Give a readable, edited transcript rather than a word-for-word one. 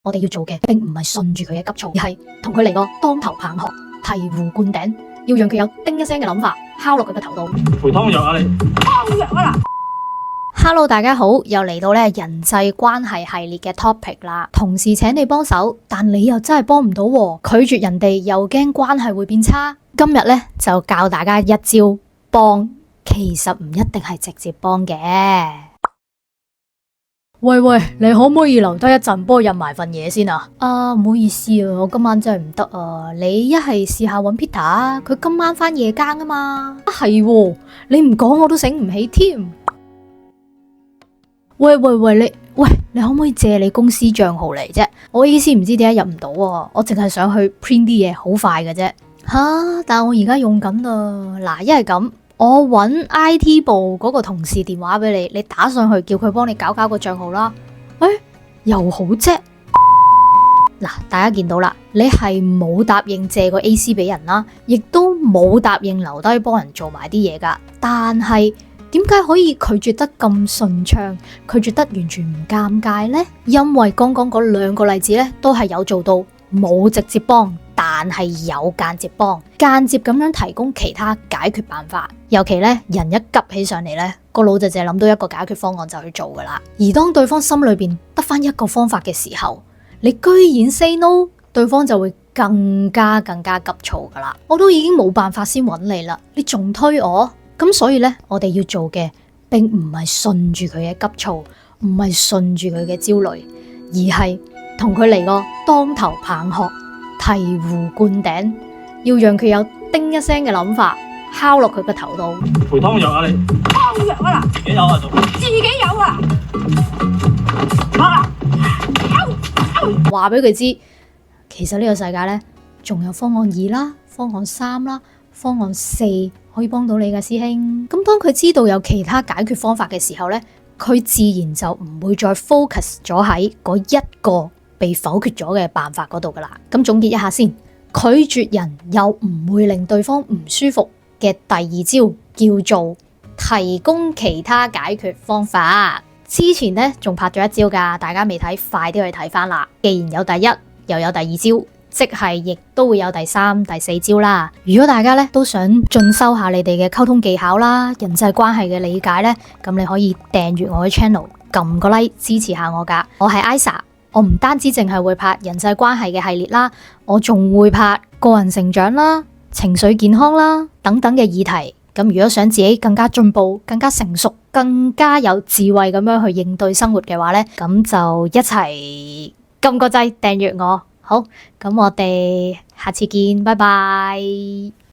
我哋要做嘅並唔係順住佢嘅急躁，而係同佢嚟個當頭棒喝，醍醐灌頂，要讓佢有叮一聲嘅諗法，敲落佢嘅頭度。陪湯藥啊你！湯藥啊嗱！Hello， 大家好，又嚟到人際關係系列嘅 topic 啦。同事請你幫手，但你又真係幫唔到，拒絕人哋又驚關係會變差。今日就教大家一招幫，其實唔一定係直接幫嘅。喂，你可唔可以留低一陣幫我印埋份嘢先啊？唔好意思啊，我今晚真係唔得啊。你一係試下搵 Peter 啊，佢今晚返夜更啊嘛。係喎，你唔講我都醒唔起添。喂，你可唔可以借你公司賬號嚟啫？我意思唔知點解入唔到啊，我淨係想去 print 啲嘢，好快嘅啫。但我而家用緊啊。嗱，一係咁。我搵 IT 部嗰個同事電話俾你，你打上去叫佢幫你搞個賬號啦。又好啫。嗱，大家見到啦，你係冇答應借個 AC 俾人啦，亦都冇答應留低幫人做埋啲嘢噶。但係點解可以拒絕得咁順暢，拒絕得完全唔尷尬呢？因為剛剛嗰兩個例子都係有做到，冇直接幫。但係有間接幫，間接咁樣提供其他解決辦法。尤其人一急起上嚟個腦就淨係諗到一個解決方案就去做噶啦。而當對方心裏邊得返一個方法嘅時候，你居然 say no， 對方就會更加急躁噶啦。我都已經冇辦法先揾你啦，你仲推我？咁所以我哋要做嘅並唔係順住佢嘅急躁，唔係順住佢嘅焦慮，而係同佢嚟個當頭棒喝，醍醐灌頂，要讓佢有叮一聲嘅諗法，敲落佢個頭度。陪湯藥啊你！湯藥啊嗱，自己有啊做。自己有啊！話俾佢知，其實呢個世界仲有方案2啦、方案3啦、方案4可以幫到你㗎，師兄。咁當佢知道有其他解決方法嘅時候佢自然就唔會再 focus 咗喺嗰一個被否決咗嘅辦法嗰度噶啦。咁總結一下先，拒絕人又唔會令對方唔舒服嘅第二招叫做提供其他解決方法。之前仲拍咗一招噶，大家未睇，快啲去睇翻啦。既然有第一，又有第二招，即係亦都會有第3、第4招啦。如果大家都想進修下你哋嘅溝通技巧啦、人際關係嘅理解咁你可以訂閱我嘅 channel， 撳個 like 支持下我噶。我係 Isa。我唔單止淨係會拍人際關係嘅系列啦，我仲會拍個人成長啦、情緒健康啦等等嘅議題。咁如果想自己更加進步、更加成熟、更加有智慧咁樣去應對生活嘅話咁就一齊撳個掣訂閱我。好，咁我哋下次見，拜拜。